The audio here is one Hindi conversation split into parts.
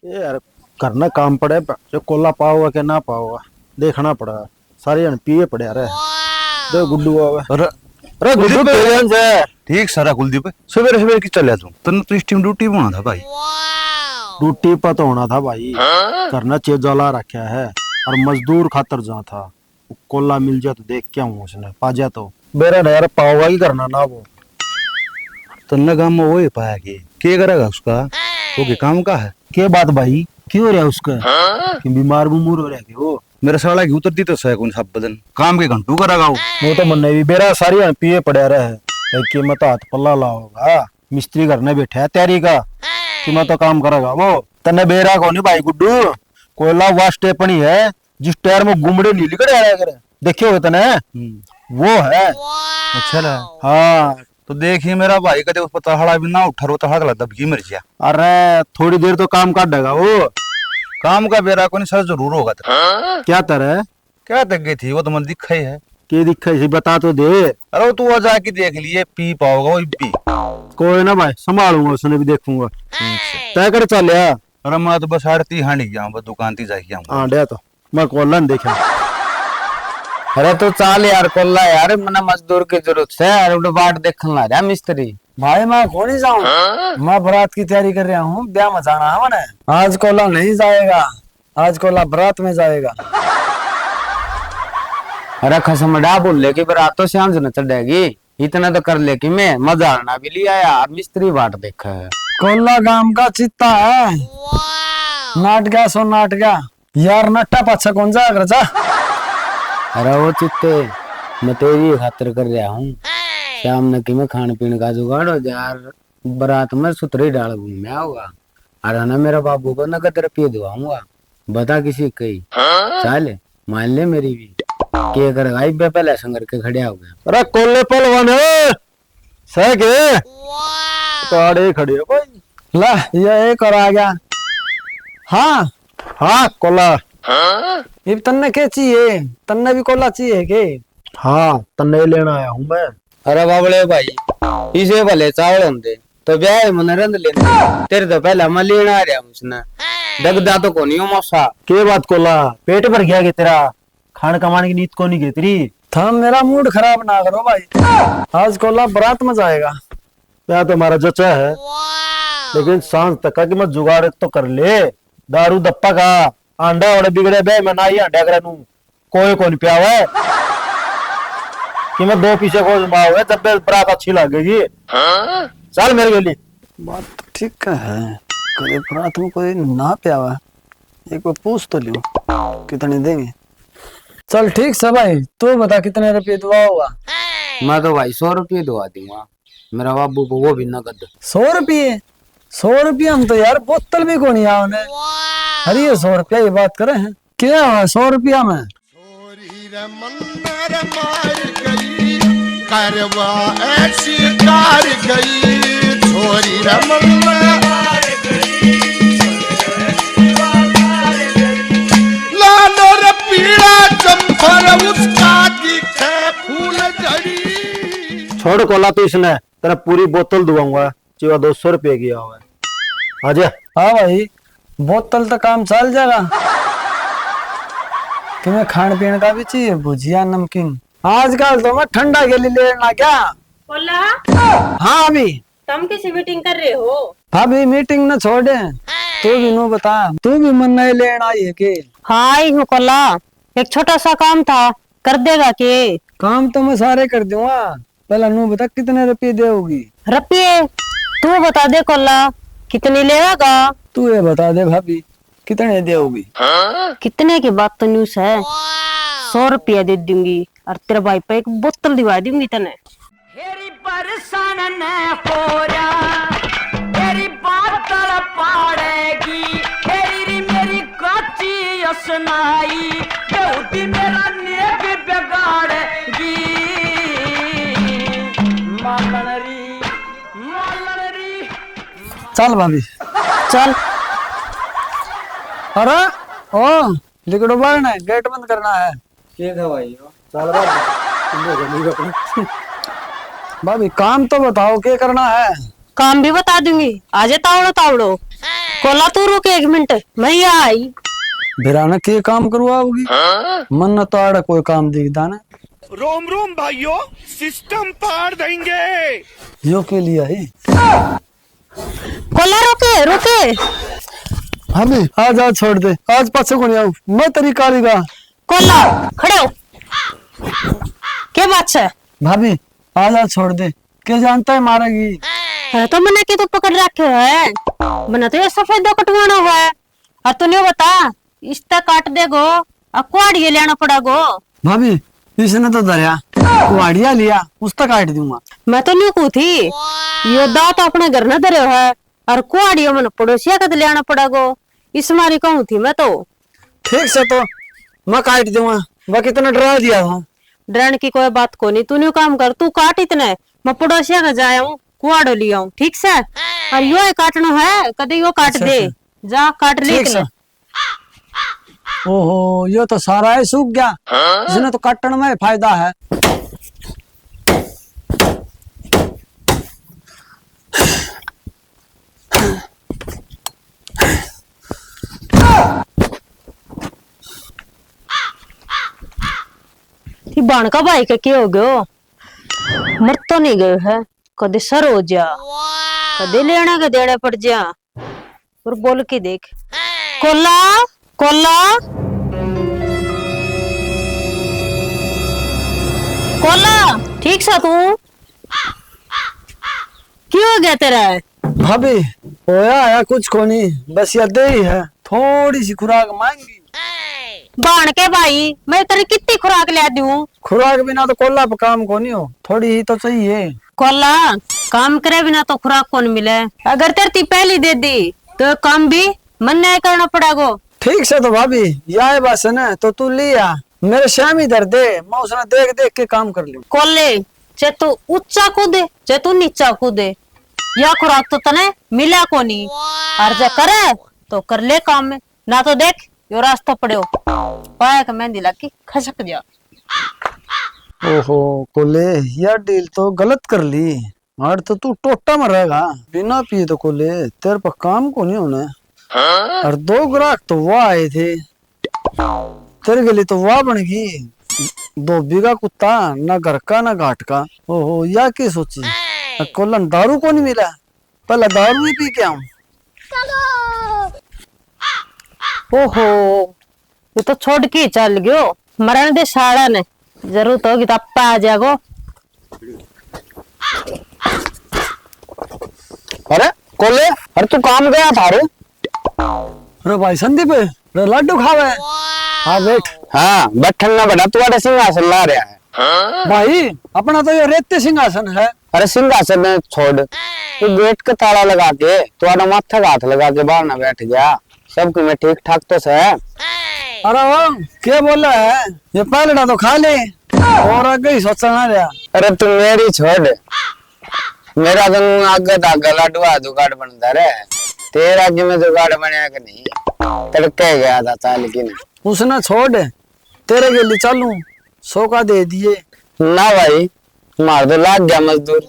ये यार करना काम पड़े जो कोला पाओगा कि ना पाओगा देखना पड़ा। सारे जन पिए पड़े यार। दो गुड्डू आवे। अरे गुड्डू पेरेंट्स से ठीक सारा कुलदीप सवेरे सवेरे की चलिया तू तन तो इस टाइम ड्यूटी बना था भाई। ड्यूटी पर तो होना था भाई। करना चेजाला रखा है और मजदूर खातर जा था। कोला मिल जाए तो देख क्या हूँ उसने पा जाए तो बेरा यार पाओगा ही करना ना वो। तन्ना काम में वो ही पाया कि करेगा उसका वो के काम का है। क्या बात भाई क्यों हो रहा है उसका कि बीमार बुमूर हो रहा है कि वो। मेरे साला की उतरती तो सह कौन सब बदन काम के घंटू करेगा वो तो मन भी बेरा सारी पिए पड़े रहे कि मैं तो हाथ पल्ला लाओगा मिस्त्री करने बैठा है तैयारी का कि मैं तो काम करेगा वो। तने बेरा कौन भाई गुड्डू कोयला वह स्टेपनी है जिस टायर में गुमड़े नीली कर आया करे देखे हुए तने वो है। अच्छा रहा। हाँ तो देखिए मेरा भाई कदे उस पर तहड़ा भी ना उठा रो तहड़ा दबकी मर गया। अरे थोड़ी देर तो काम काटेगा वो। काम का बेरा को नहीं सर जरूर होगा तेरा। क्या तरह क्या तक गई थी वो तो मन दिखा ही है। की दिक्कत है बता तो दे। अरे वो तू वो जाके देख लिए पी पाओगा वो पी। कोई ना भाई संभालूंगा उसने भी देखूंगा। तय कर चल यार। अरे मैं तो बस आड़ती हांडी गया बस दुकान ती जाके आऊंगा। हाँ डे तो मैं कोल्ला देखा। अरे तो चाल यार कोल्ला यार मना मजदूर की जरूरत है यार उड़ बाट देखने ला रहा मिस्त्री। भाई मैं कौन ही जाऊं मैं बारात की तैयारी कर रहा हूँ ब्याह में जाना है मैंने। आज कोला नहीं जाएगा आज कोला बारात में जाएगा। अरे खसम डा बोल ले कि बारात तो शाम से न चढ़ेगी इतना तो कर ले कि मैं मजा आना भी लिया यार मिस्त्री बाट देखा है। कोला गांव का चित्ता है नाट गया सो नाट गया यार नट्टा पाछा कौन जा कर जा। अरे वो चित्ते मैं तेरी खातिर कर रहा हूँ शाम ने कि मैं खाने पीने का जुगाड़ हो जाए यार बारात में सुतरी डाल घूम होगा अरे ना मेरा बाबू को नगद रुपये दुआऊंगा बता किसी कही चल मान ले मेरी भी क्या करेगा आई पहले संगर के खड़े हो गए। अरे कोल्ले पलवान सह के ताड़े खड़े हो भाई। ला ये एक और आ गया। हाँ हाँ कोला ये तन्ने क्या चाहिए तन्ने भी कोला चाहिए के। हाँ तन्ने लेना आया हूँ मैं। अरे बाबले भाई इसे भले चावल होंगे तो ब्याह मनोरंजन लेने तेरे तो पहले मैं लेना आ रहा हूँ उसने दगदा तो को नहीं हो मौसा। के बात कोला पेट भर गया कि तेरा खान कमाने की नीत को नहीं गई तेरी। थम मेरा मूड खराब ना करो भाई आज कोला बारात में जाएगा। क्या तो हमारा जचा है लेकिन सांझ तक का कि मैं जुगाड़ तो कर ले। दारू दप्पा का आंडा वाले बिगड़े बे मैं ना ही आंडा करे नू कोई को नहीं पिया हुआ कि मैं दो पीछे को जमा हुआ जब बरात अच्छी लगेगी। चल मेरे गली बात तो ठीक है कभी बारात में कोई ना पिया हुआ एक बार पूछ तो लियो कितने देंगे। चल ठीक है भाई तू बता कितने रुपये दुआ होगा। मैं तो भाई 100 रुपये दुआ दूंगा मेरा बाबू को वो भी नगद। 100 रुपये हम तो यार बोतल भी को नहीं आने। अरे ये 100 रुपया ये बात करे हैं क्या है 100 रुपया में। करवा ऐसी कार गई छोरी लाल और पीला चंपर उसका दिखे फूल झड़ी। छोड़ कोला तो इसने तेरा पूरी बोतल दुआऊंगा चिवा 200 रुपये की हुआ है आजा। हाँ भाई बोतल तो काम चल जाएगा कि मैं खाने पीने का भी चाहिए भुजिया नमकीन आजकल तो मैं ठंडा के लिए लेना क्या। बोला हाँ अभी तुम किसी मीटिंग कर रहे हो। अभी मीटिंग न छोड़े तू भी नो बता तू भी मन नहीं लेना है के। हाँ आई हूँ कोला एक छोटा सा काम था कर देगा के। काम तो मैं सारे कर दूंगा पहले नू बता कितने रुपये दोगी। रुपये तू बता दे कोला कितनी लेगा। तू ये बता दे भाभी कितने दोगी। कितने की बात तो न्यूज है 100 रुपया दे दूंगी और तेरे भाई पे एक बोतल दिवा दूंगी तने। तेरी बरसन ने होरा तेरी बादल पाड़ेगी तेरी मेरी काची असनाई बेउटी मेरा नेक बिगाड़ेगी मालनरी। चल भाभी चल अरे ओ लिखड़ो बारना है गेट बंद करना है। ठीक है भाई चल भाई भाभी काम तो बताओ क्या करना है। काम भी बता दूंगी आजे तावड़ो तावड़ो कोला तू रुक 1 मिनट भाई बिराना के काम करवाओगी? मन न तो आड़ा कोई काम दिखता ना। रोम रोम भाइयों, सिस्टम पार देंगे। यो के लिए आई। कोला रोके रोके भाभी आज आज छोड़ दे, आज पाछे को नहीं आऊं मैं तेरी कारीगा। कोला खड़े हो। क्या बात है? भाभी आज आज छोड़ दे, के जानता है मारेगी। अरे तो मैंने की तो पकड़ रखे है, मैंने तो ये सफेद कटवाना हुआ है। और तूने बता इस्ता काट देगो और कुआड़िए लेना पड़ेगो। भाभी इसने तो दरिया कुआड़िया लिया, उस तक काट दूंगा। मैं तो नहीं कू थी, ये दांत तो अपने घर न धरे है और कुआड़िया मन पड़ोसिया का लेना पड़ेगो, इस मारी कहूँ थी मैं तो। ठीक से तो मैं काट दूंगा, बाकी इतना डरा दिया था। डरने की कोई बात को नहीं, तूने काम कर, तू काट इतने, मैं पड़ोसिया का जाया हूँ कुआड़ो लिया हूँ। ठीक से? और यो काटना है कदे यो काट दे, जा काट ले ठीक इतने। से। ओहो ये तो सारा है सूख गया, इसने तो काटने में फायदा है। बाण का भाई का क्या हो गयो? मर तो नहीं गयो है, कदे सर हो जा, कदे लेने के देने पड़ जा। और बोल के देख, कोला कोला कोला, ठीक सा तू क्यों हो गया तेरा? भाभी होया आया कुछ को नहीं, बस ये दे ही है, थोड़ी सी खुराक मांगी। बाण के भाई मैं तेरी कितनी खुराक ले दूं? खुराक बिना तो कोल्ला पे काम को नहीं हो, थोड़ी ही तो चाहिए। कोला काम करे बिना तो खुराक कौन मिले? अगर तेरी पहली दे दी तो काम भी मन नहीं करना पड़ेगा। ठीक से तो भाभी यह बस है ना, तो तू लिया मेरे श्याम इधर दे, मैं उसने देख देख के काम कर लूं। कोले चे तू ऊंचा कूदे चे तू नीचा कूदे, या खुराक तो तने मिला को नहीं। और जे करे तो कर ले काम में, ना तो देख यो रास्ता पड़े पाया का मेहंदी लगी खसक जा। ओहो कोले यह डील तो गलत कर ली, और तो तू टोटा में रहेगा बिना पिए। तो कोले तेरे पर काम को नहीं होना। और 2 ग्राहक तो वह आए थे, तेरे के लिए तो वह बन गई 2 बीघा कुत्ता, ना घर का ना घाट का। ओहो या क्या सोची, कोलन दारू को नहीं मिला, पहले दारू ही पी के आऊं। ओहो ये तो छोड़ के चल गयो, मरण दे साड़ा ने, जरूरत होगी तो अपा आ जागो। अरे कोले, अरे तू काम गया था रे? अरे भाई संदीप अरे लड्डू खावे। हाँ बैठ। हाँ बैठन ना बेटा, तू अरे सिंहासन ला रहा है। भाई अपना तो ये रेत सिंहासन है। अरे सिंहासन में छोड़, तू गेट का ताला लगा के तुम्हारा माथा का हाथ लगा के बाहर ना बैठ गया, सब में ठीक ठाक तो है। अरे वो क्या बोला है, ये पहले तो खा ले और आगे ही सोचना रहा। अरे तू मेरी छोड़, मेरा तो आगे धागा लाडवा जुगाड़ बनता रे, तेरा कि मैं जुगाड़ बनाया कि नहीं, तड़के गया था चाल की ना। उसने छोड़, तेरे के लिए चालू 100 का दे दिए। ना भाई मार तो लाग गया मजदूर,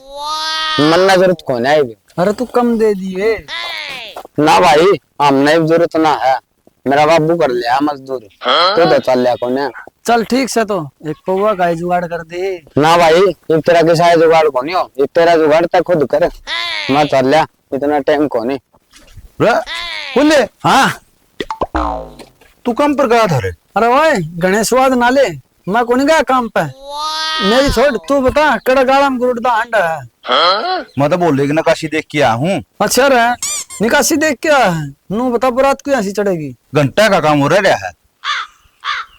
मन्ना जरूरत को नहीं। अरे तू कम दे दिए। ना भाई हमने जरूरत ना है, मेरा बाबू कर लिया मजदूर, तो चल लिया कौन। चल ठीक से तो एक पौवा का जुगाड़ कर दे। ना भाई एक तेरा के सारे जुगाड़ को नहीं हो, एक तेरा जुगाड़ तक खुद कर, मैं चल लिया, इतना टाइम को नहीं। बोले हाँ तू काम पर गया था रे? अरे ओए गणेशवाद नाले, मैं कौन गया काम पे, मेरी छोड़। तू बता कड़ा गाड़ा में गुरुड़ा अंडा है। मैं तो बोल रही नकाशी देख के आया हूँ। अच्छा रे निकासी देख क्या है, नू बता बरात क्यों ऐसी चढ़ेगी? घंटा का काम हो रहा है,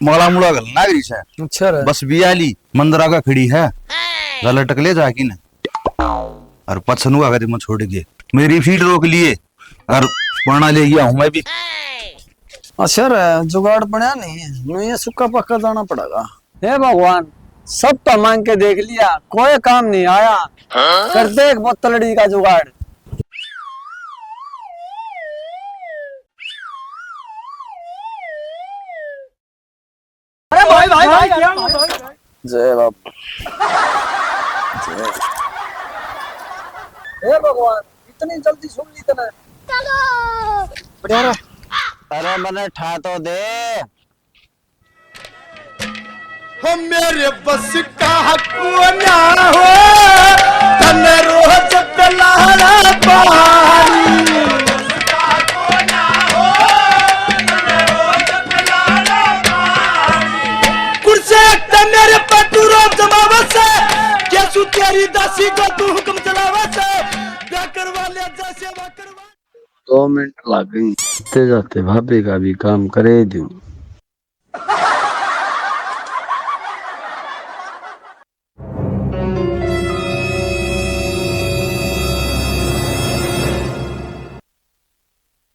मोड़ा मुड़ा गल नागरी से। अच्छा रे बस बियाली मंदरा का खड़ी है, गल टकले जाकी न और पछनु का मैं छोड़ के मेरी फीट रोक लिए और पढ़ना ले गया हूँ मैं भी। अच्छा रे जुगाड़ बढ़िया नहीं, नू ये सुक्का पक्का जाना पड़ेगा। हे भगवान सब तो मांग के देख लिया, कोई काम नहीं आया। कर दे एक बोतलड़ी का जुगाड़। अरे भाई भाई भाई जय बाबा, हे भगवान इतनी जल्दी सुन ली तने। बढ़िया रे अरे मने ठा तो दे। हो मेरे बस का कोना हो तने रोज तलाड़ा पारी कुर्से ते मेरे पटुरो जमावा से कैसु तेरी दासी को तू हुक्म चलावा से क्या करवा ले जैसे वो करवा। 2 मिनट लग गई, जाते जाते भाभी का भी काम करे दूं।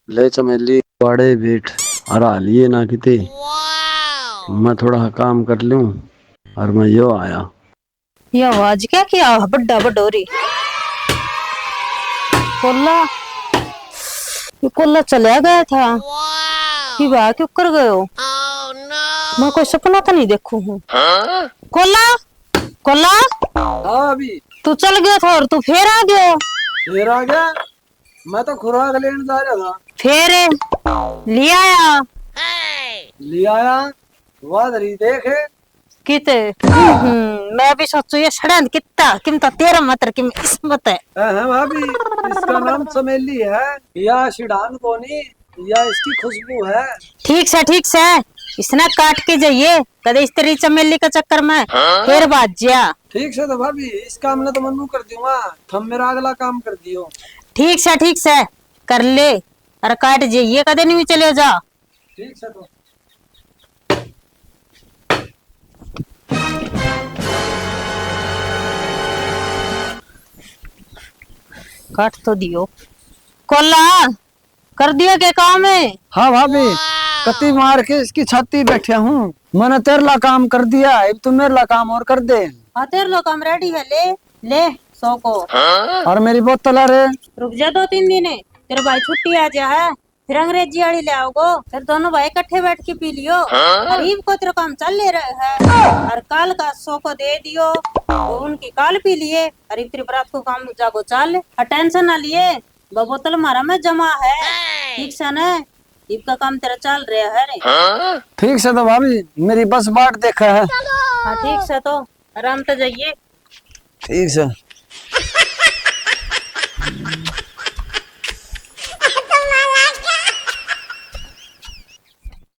ले चमेली बाड़े बैठ और लिए ना किते मैं थोड़ा काम कर लूं और मैं यो आया। ये आवाज क्या किया बड्डा बडोरी कोल्ला। ये कोल्ला चला गया था कि वाह क्यों कर गए हो? मैं कोई सपना तो नहीं देखू हूँ। कोल्ला कोल्ला हाँ अभी तू चल गया था और तू फिर आ गया। फिर आ गया, मैं तो खुराक लेने जा रहा था। फिर ले आया ले आया वादरी देखे किते। मैं भी सोचू ये सड़न कितना किमता तेरा मतर किम इसमत है। भाभी इसका नाम चमेली है या शिडान कोनी या इसकी खुशबू है। ठीक से इसने काट के जाइए कदे इस तेरी चमेली का चक्कर में फिर बात जा। ठीक से तो भाभी इस काम ने तो मनु कर दूंगा, थम मेरा अगला काम कर दियो। ठीक से कर ले और काट जाइए कदे नहीं चले जा। ठीक से तो काट तो दियो। कोल्ला कर दिया क्या काम है? हाँ भाभी कति मार के इसकी छाती बैठा हूँ, मैंने तेरला काम कर दिया, अब तुम मेरला काम और कर दे। हाँ तेरे लो काम रेडी है, ले ले 100 को। और मेरी बोतल है रुक जा 2-3 दिन है, तेरे भाई छुट्टी आ जा है फिर अंग्रेजी वाली ले आओगो, फिर दोनों भाई इकट्ठे बैठ के पी लियो। गरीब को तेरा काम चल ले रहा है और काल का 100 को दे दियो वो उनकी काल पी लिए और तेरी बरात को काम जागो चल और टेंशन ना लिए वो बोतल हमारा में जमा है। ठीक से ना ईब का काम तेरा चल रहा है रे। ठीक से तो भाभी मेरी बस बाट देखा है। हाँ ठीक से तो आराम से जाइए। ठीक से